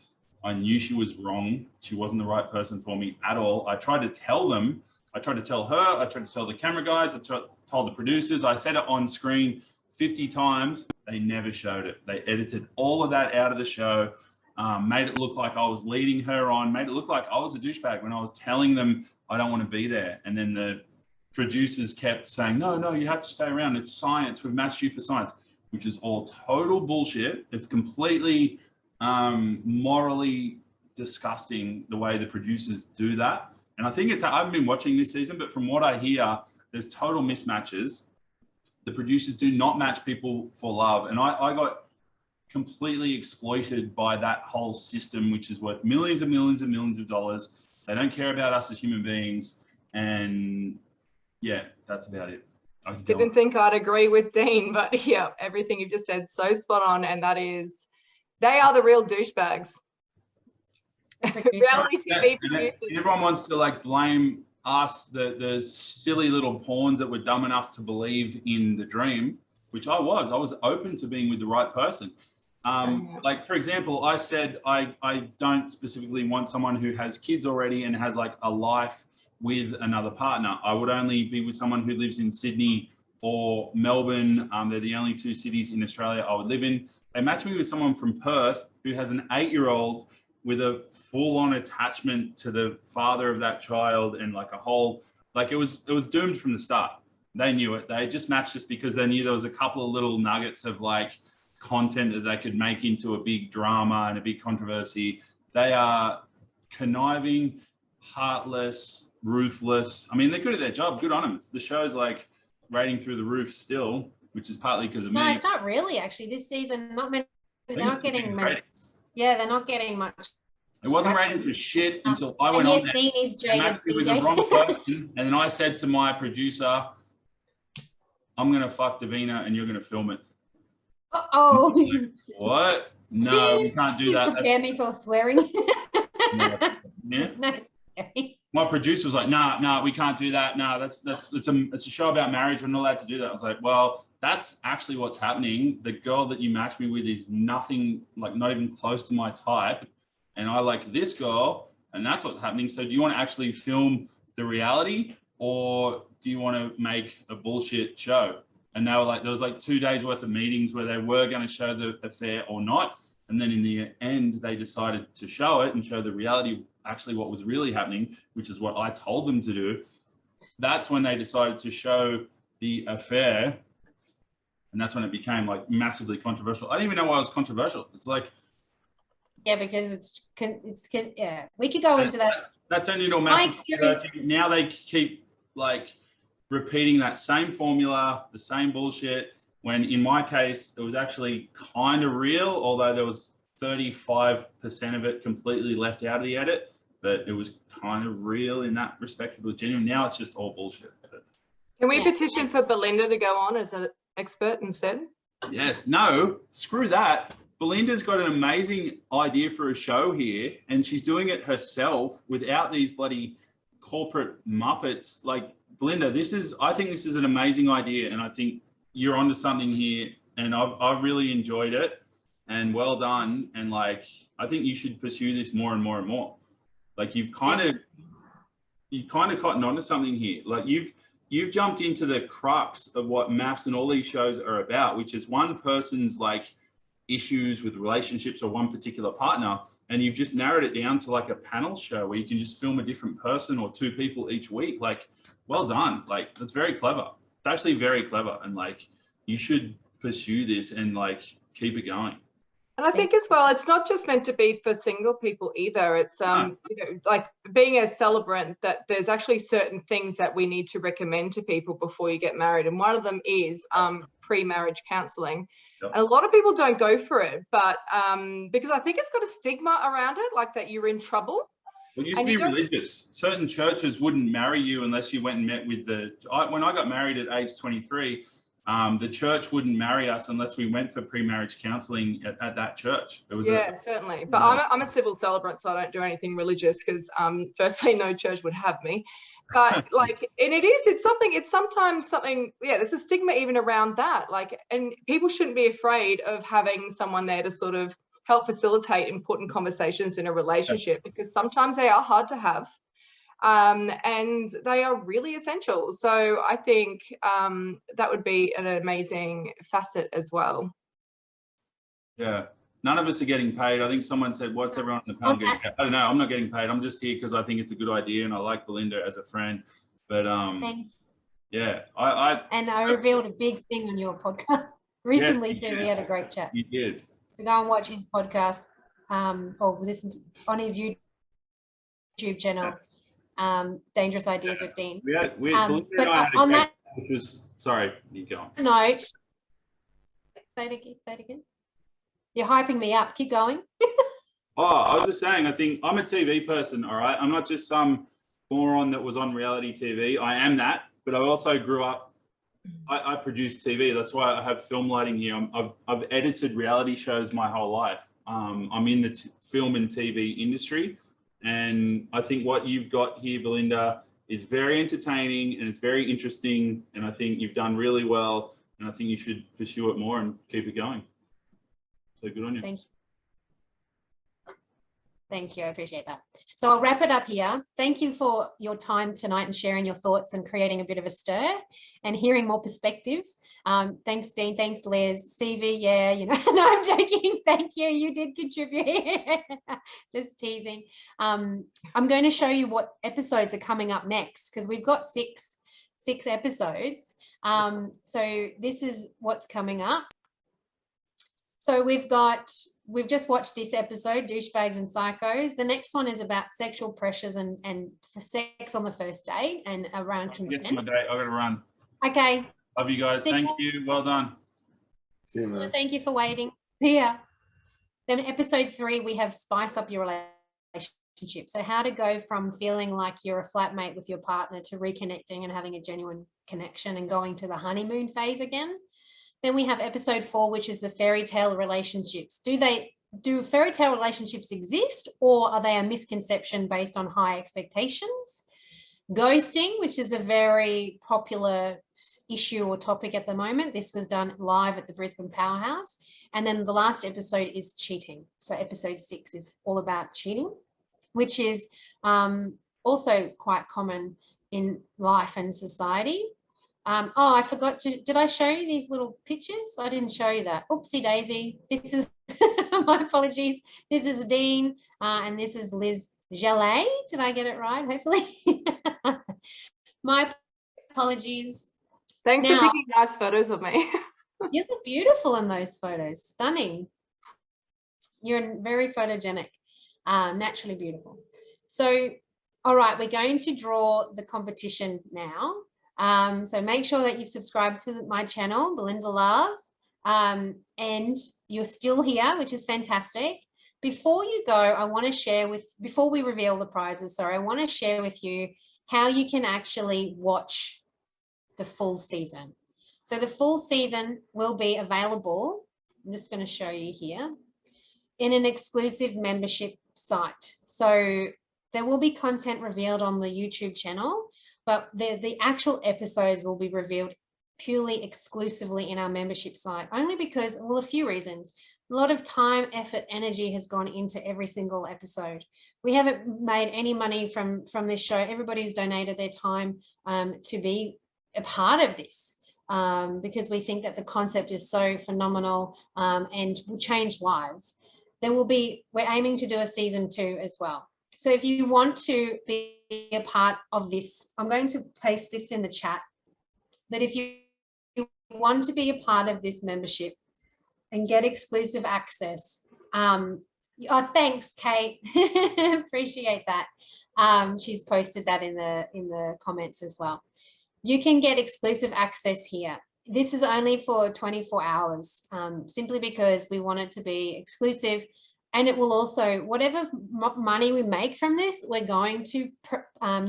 I knew she was wrong. She wasn't the right person for me at all. I tried to tell them. I tried to tell her. I tried to tell the camera guys. I told the producers. I said it on screen 50 times. They never showed it. They edited all of that out of the show, made it look like I was leading her on, made it look like I was a douchebag when I was telling them I don't want to be there. And then the producers kept saying, no, you have to stay around. It's science. We've matched you for science, which is all total bullshit. It's completely morally disgusting the way the producers do that. And I think I haven't been watching this season, but from what I hear, there's total mismatches. The producers do not match people for love. And I got completely exploited by that whole system, which is worth millions and millions and millions of dollars. They don't care about us as human beings. And yeah, that's about it. Didn't think I'd agree with Dean, but yeah, everything you've just said, so spot on. And that is, they are the real douchebags. Reality TV producers. Everyone wants to like blame us, the silly little pawns that were dumb enough to believe in the dream, which I was open to being with the right person. Like, for example, I said, I don't specifically want someone who has kids already and has like a life with another partner. I would only be with someone who lives in Sydney or Melbourne. They're the only two cities in Australia I would live in. They matched me with someone from Perth who has an 8-year-old with a full-on attachment to the father of that child, and like a whole, like it was doomed from the start. They knew it. They just matched us because they knew there was a couple of little nuggets of like content that they could make into a big drama and a big controversy. They are conniving, heartless, ruthless. I mean, they're good at their job. Good on them. The show's like rating through the roof still, which is partly because of me. No, it's not really actually. This season, they're not getting many. Yeah, they're not getting much. It wasn't rated for shit until I went on there. Dean is jaded. With the wrong person, and then I said to my producer, "I'm gonna fuck Davina, and you're gonna film it." Oh. What? No, we can't do that. Prepare me for swearing. Yeah. No. My producer was like, nah, we can't do that. No, it's a show about marriage. We're not allowed to do that. I was like, well, that's actually what's happening. The girl that you matched me with is nothing, like not even close to my type. And I like this girl, and that's what's happening. So do you want to actually film the reality, or do you want to make a bullshit show? And they were like, there was like 2 days worth of meetings where they were going to show the affair or not. And then in the end, they decided to show it and show the reality of actually what was really happening, which is what I told them to do. That's when they decided to show the affair. And that's when it became like massively controversial. I didn't even know why it was controversial. It's like, yeah, because yeah, we could go into that. That turned into a massive controversy. Now they keep like repeating that same formula, the same bullshit, when in my case, it was actually kind of real, although there was 35% of it completely left out of the edit, but it was kind of real in that respect. It was genuine. Now it's just all bullshit. Can we petition for Belinda to go on as an expert instead? Yes. No, screw that. Belinda's got an amazing idea for a show here, and she's doing it herself without these bloody corporate muppets. Like, Belinda, I think this is an amazing idea, and I think you're onto something here, and I've really enjoyed it, and well done. And like, I think you should pursue this more and more and more. Like, you've kind of gotten onto something here. Like, you've jumped into the crux of what MAFS and all these shows are about, which is one person's like issues with relationships or one particular partner, and you've just narrowed it down to like a panel show where you can just film a different person or two people each week. Like, well done. Like, that's very clever. It's actually very clever, and like, you should pursue this and like keep it going. And I think as well, it's not just meant to be for single people either. It's you know, like being a celebrant, that there's actually certain things that we need to recommend to people before you get married, and one of them is pre-marriage counselling. Yep. And a lot of people don't go for it, but because I think it's got a stigma around it, like that you're in trouble. Well, it used to be religious. Certain churches wouldn't marry you unless you went and met with when I got married at age 23, the church wouldn't marry us unless we went for pre-marriage counselling at that church. There was certainly. But I'm a civil celebrant, so I don't do anything religious because firstly, no church would have me. But like, and it's sometimes something, there's a stigma even around that. Like, and people shouldn't be afraid of having someone there to sort of help facilitate important conversations in a relationship, because sometimes they are hard to have. And they are really essential. So I think that would be an amazing facet as well. Yeah, none of us are getting paid. I think someone said, what's everyone on the panel getting paid? I don't know, I'm not getting paid. I'm just here because I think it's a good idea and I like Belinda as a friend. But yeah, I revealed a big thing on your podcast recently too. We had a great chat. You did. So go and watch his podcast or listen to, on his YouTube channel. Dangerous Ideas with Dean. But on that, which was, sorry, you go on. Note, say it again. You're hyping me up. Keep going. I was just saying, I think I'm a TV person, all right? I'm not just some moron that was on reality TV. I am that, but I also grew up, I produced TV. That's why I have film lighting here. I've edited reality shows my whole life. I'm in the film and TV industry. And I think what you've got here, Belinda, is very entertaining and it's very interesting. And I think you've done really well. And I think you should pursue it more and keep it going. So good on you. Thank you. Thank you. I appreciate that. So I'll wrap it up here. Thank you for your time tonight and sharing your thoughts and creating a bit of a stir and hearing more perspectives. Thanks, Dean. Thanks, Liz. Stevie, yeah, you know, no, I'm joking. Thank you. You did contribute. Just teasing. I'm going to show you what episodes are coming up next because we've got six episodes. So this is what's coming up. So we've just watched this episode, Douche Bags and Psychos. The next one is about sexual pressures and sex on the first date and around consent. Get to my date. I got to run. Okay. Love you guys. Thank you. Well done. See you, man. Thank you for waiting. See ya. Then episode 3, we have spice up your relationship. So how to go from feeling like you're a flatmate with your partner to reconnecting and having a genuine connection and going to the honeymoon phase again. Then we have episode 4, which is the fairy tale relationships. Do fairy tale relationships exist, or are they a misconception based on high expectations? Ghosting, which is a very popular issue or topic at the moment. This was done live at the Brisbane Powerhouse. And then the last episode is cheating. So episode 6 is all about cheating, which is also quite common in life and society. I forgot to, did I show you these little pictures? I didn't show you that. Oopsie daisy. This is, my apologies. This is Dean and this is Liz Jelley. Did I get it right? Hopefully. My apologies. Thanks for picking nice photos of me. You look beautiful in those photos. Stunning. You're very photogenic, naturally beautiful. So, all right, we're going to draw the competition now. So make sure that you've subscribed to my channel, Belinda Love, and you're still here, which is fantastic. Before you go, I want to share before we reveal the prizes, I want to share with you how you can actually watch the full season. So the full season will be available, I'm just going to show you here, in an exclusive membership site. So there will be content revealed on the YouTube channel, but the actual episodes will be revealed purely exclusively in our membership site, only because, well, a few reasons. A lot of time, effort, energy has gone into every single episode. We haven't made any money from this show. Everybody's donated their time to be a part of this because we think that the concept is so phenomenal and will change lives. We're aiming to do a season 2 as well. So if you want to be a part of this, I'm going to paste this in the chat, but if you want to be a part of this membership and get exclusive access Oh, thanks, Kate. Appreciate that. She's posted that in the comments as well. You can get exclusive access here. This is only for 24 hours, simply because we want it to be exclusive. And it will also, whatever money we make from this, we're going to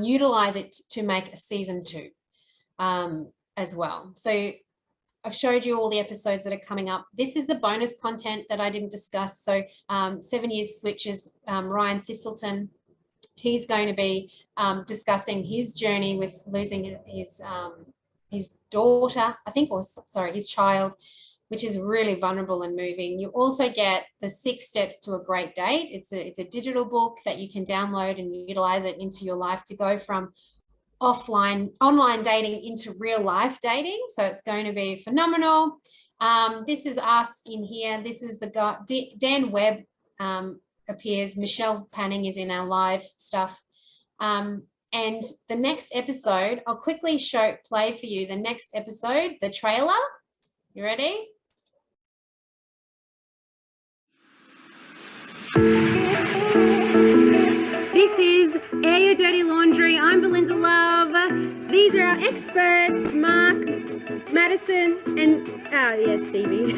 utilize it to make a season 2 as well. So I've showed you all the episodes that are coming up. This is the bonus content that I didn't discuss. So 7 Years Switches, Ryan Thistleton, he's going to be discussing his journey with losing his daughter, I think, or sorry, his child, which is really vulnerable and moving. You also get the 6 Steps to a Great Date. It's a digital book that you can download and utilize it into your life to go from online dating into real life dating. So it's going to be phenomenal. This is us in here. This is the guy, Dan Webb appears. Michelle Panning is in our live stuff. And the next episode, I'll quickly play for you the next episode, the trailer. You ready? This is Air Your Dirty Laundry. I'm Belinda Love. These are our experts, Mark, Madison, and Stevie.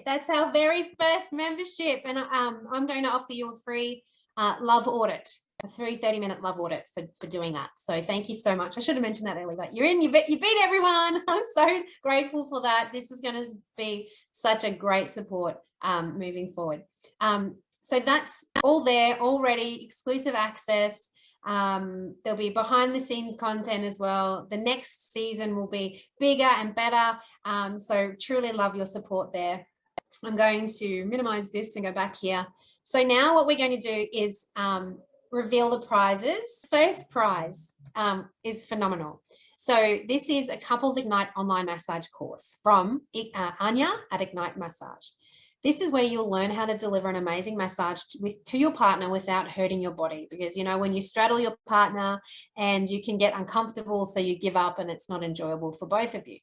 That's our very first membership, and I'm going to offer you a free love audit, a 30-minute love audit for doing that. So thank you so much. I should have mentioned that earlier, but you're in, you beat everyone. I'm so grateful for that. This is going to be such a great support moving forward. So that's all there already, exclusive access. There'll be behind the scenes content as well. The next season will be bigger and better. So truly love your support there. I'm going to minimize this and go back here. So now what we're going to do is reveal the prizes. First prize is phenomenal. So this is a Couples Ignite online massage course from Anya at Ignite Massage. This is where you'll learn how to deliver an amazing massage to your partner without hurting your body. Because, you know, when you straddle your partner and you can get uncomfortable, so you give up and it's not enjoyable for both of you.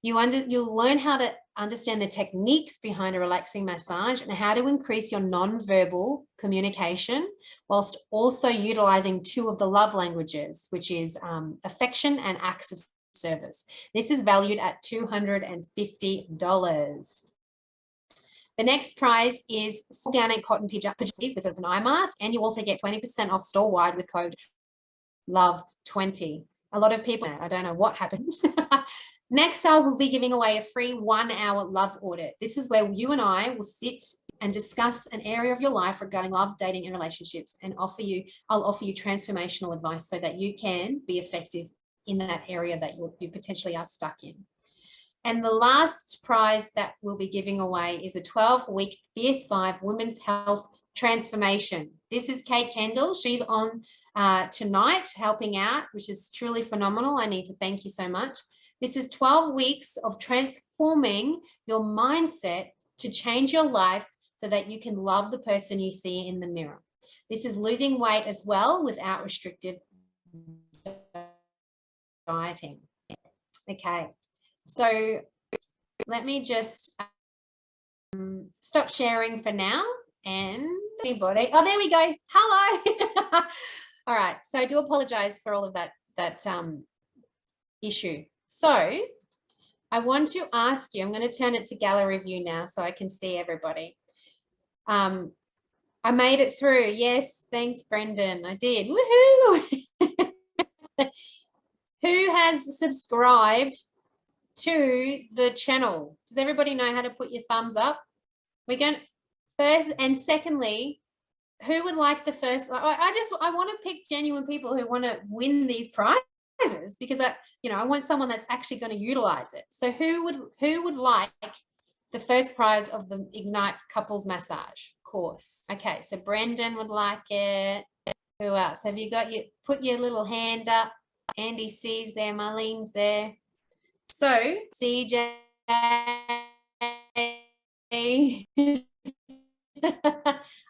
You'll learn how to understand the techniques behind a relaxing massage and how to increase your non-verbal communication whilst also utilizing 2 of the love languages, which is affection and acts of service. This is valued at $250. The next prize is organic cotton pajama with an eye mask, and you also get 20% off store-wide with code LOVE20. A lot of people, I don't know what happened. Next, I will be giving away a free 1-hour love audit. This is where you and I will sit and discuss an area of your life regarding love, dating, and relationships, and I'll offer you transformational advice so that you can be effective in that area that you potentially are stuck in. And the last prize that we'll be giving away is a 12-week BS5 Women's Health Transformation. This is Kate Kendall. She's on tonight helping out, which is truly phenomenal. I need to thank you so much. This is 12 weeks of transforming your mindset to change your life so that you can love the person you see in the mirror. This is losing weight as well without restrictive dieting. Okay. So let me just stop sharing for now. And anybody, oh, there we go. Hello. All right. So I do apologize for all of that issue. So I want to ask you, I'm going to turn it to gallery view now so I can see everybody. I made it through. Yes. Thanks, Brendan. I did. Woohoo. Who has subscribed to the channel? Does everybody know how to put your thumbs up? We're going first, and secondly, who would like the first? I want to pick genuine people who want to win these prizes, because I want someone that's actually going to utilize it. So who would like the first prize of the Ignite Couples Massage course. Okay, so Brendan would like it. Who else? Have you got your, put your little hand up? Andy C's there, Marlene's there. So, CJ.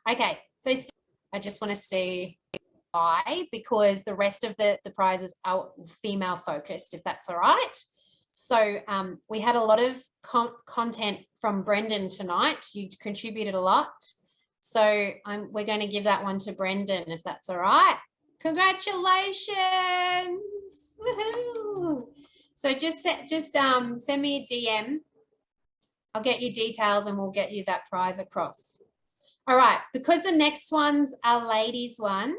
Okay, so I just want to see why, because the rest of the prizes are female focused, if that's all right. So we had a lot of content from Brendan tonight. You contributed a lot. So we're going to give that one to Brendan, if that's all right. Congratulations. Woohoo. So just send me a DM. I'll get your details and we'll get you that prize across. All right, because the next ones are ladies ones,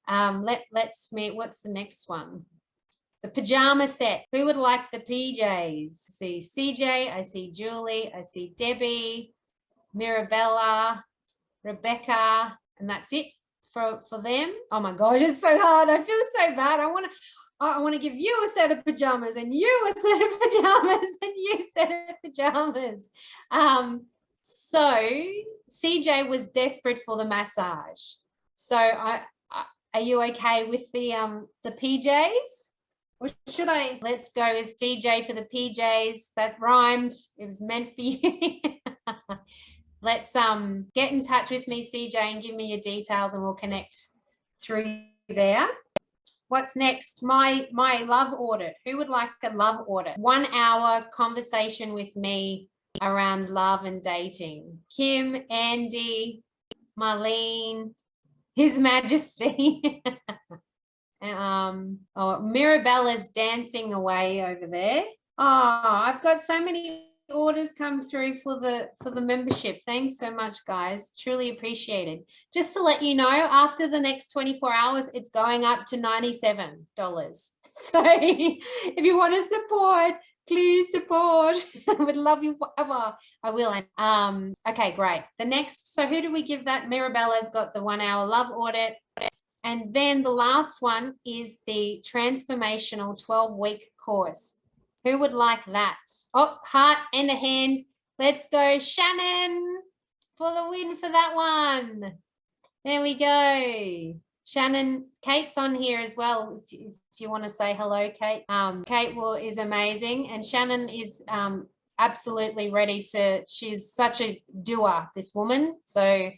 let's meet, what's the next one? The pajama set. Who would like the PJs? I see CJ, I see Julie, I see Debbie, Mirabella, Rebecca, and that's it for them. Oh my gosh, it's so hard. I feel so bad. I want to give you a set of pajamas and you a set of pajamas and you a set of pajamas. So CJ was desperate for the massage. So are you okay with the PJs? Or should I? Let's go with CJ for the PJs. That rhymed. It was meant for you. Let's get in touch with me, CJ, and give me your details and we'll connect through there. What's next? My love audit. Who would like a love audit? 1 hour conversation with me around love and dating. Kim, Andy, Marlene, His Majesty. Oh, Mirabella's dancing away over there. Oh, I've got so many orders come through for the membership. Thanks so much, guys. Truly appreciated. Just to let you know, after the next 24 hours, it's going up to $97. So if you want to support, please support. I would love you forever. I will. Okay, great. The next, so who do we give that? Mirabella's got the 1 hour love audit. And then the last one is the transformational 12-week course. Who would like that? Oh, heart and a hand. Let's go, Shannon, for the win for that one. There we go. Shannon, Kate's on here as well. If you want to say hello, Kate. Kate is amazing. And Shannon is absolutely ready to, she's such a doer, this woman. So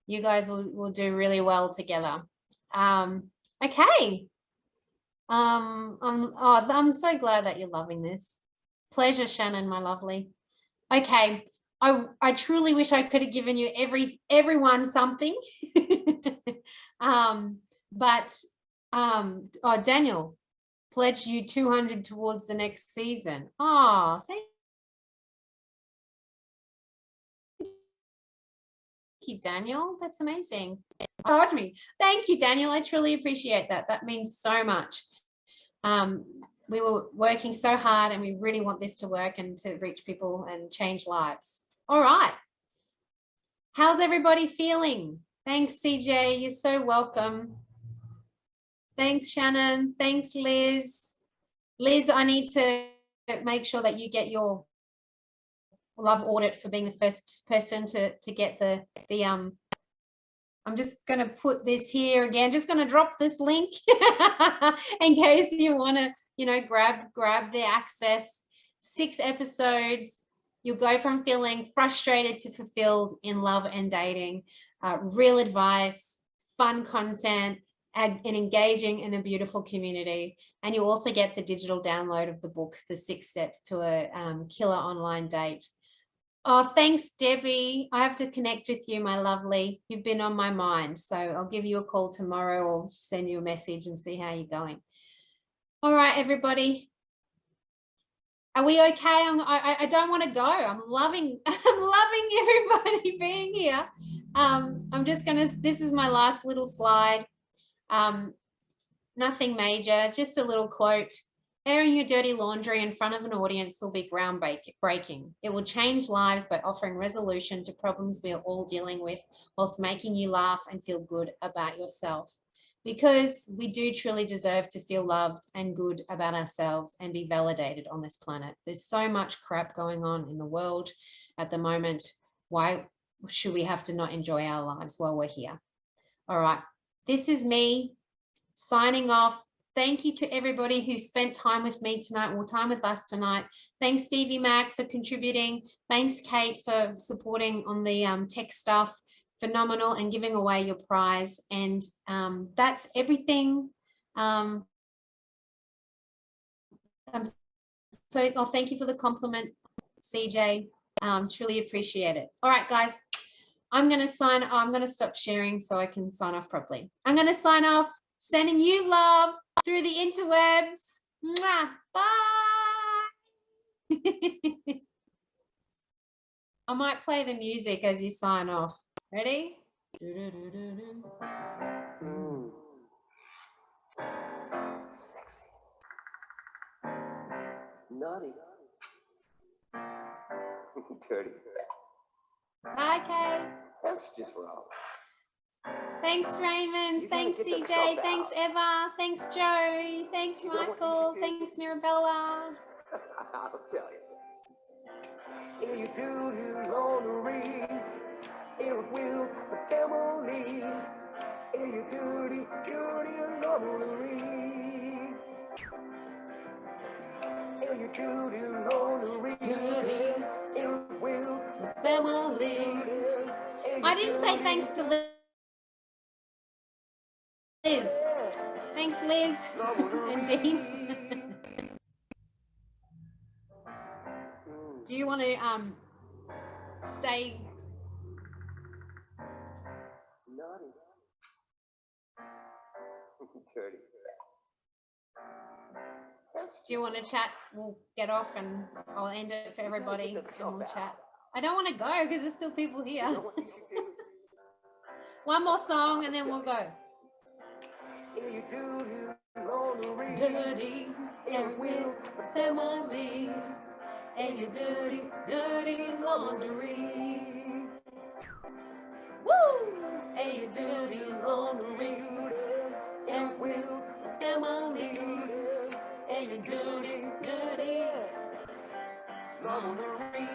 you guys will do really well together. Okay. I'm so glad that you're loving this. Pleasure, Shannon, my lovely. Okay. I truly wish I could have given you everyone something. Daniel pledged you 200 towards the next season. Oh, thank you, Daniel. That's amazing. Charge me. Thank you, Daniel. I truly appreciate that. That means so much. We were working so hard and we really want this to work and to reach people and change lives. All right. How's everybody feeling? Thanks, CJ. You're so welcome. Thanks, Shannon. Thanks, Liz. Liz, I need to make sure that you get your love audit for being the first person to get the I'm just going to put this here again, just going to drop this link in case you want to, grab the access. 6 episodes. You'll go from feeling frustrated to fulfilled in love and dating. Real advice, fun content, and engaging in a beautiful community. And you also get the digital download of the book, The 6 Steps to a Killer Online Date. Oh, thanks, Debbie. I have to connect with you, my lovely. You've been on my mind. So I'll give you a call tomorrow or send you a message and see how you're going. All right, everybody. Are we okay? I don't want to go. I'm loving everybody being here. I'm just going to, this is my last little slide. Nothing major, just a little quote. Airing your dirty laundry in front of an audience will be groundbreaking. It will change lives by offering resolution to problems we are all dealing with, whilst making you laugh and feel good about yourself. Because we do truly deserve to feel loved and good about ourselves and be validated on this planet. There's so much crap going on in the world at the moment. Why should we have to not enjoy our lives while we're here? All right, this is me signing off. Thank you to everybody who spent time with me tonight, or time with us tonight. Thanks, Stevie Mac, for contributing. Thanks, Kate, for supporting on the tech stuff. Phenomenal, and giving away your prize. And that's everything. Thank you for the compliment, CJ. Truly appreciate it. All right, guys, I'm going to stop sharing so I can sign off properly. I'm going to sign off, sending you love through the interwebs. Mwah. Bye. I might play the music as you sign off. Ready? Sexy. Naughty. Dirty. Bye, Kay. That's just wrong. Thanks, Raymond. Thanks, CJ. Thanks, Eva. Thanks, Joe. Thanks, Michael. Thanks, Mirabella. I'll tell you. If you do laundry, it will the family. If you dirty laundry. If you do laundry, it will the family. I didn't say thanks to Liz. Thanks, Liz and Dean. Do you want to stay? Naughty. Dirty. Do you want to chat? We'll get off and I'll end it for everybody and we'll chat. I don't want to go because there's still people here. One more song and then we'll go. Dirty, and with the family, and your dirty, dirty laundry. Woo! And your dirty laundry, and with the family, and your dirty, dirty laundry.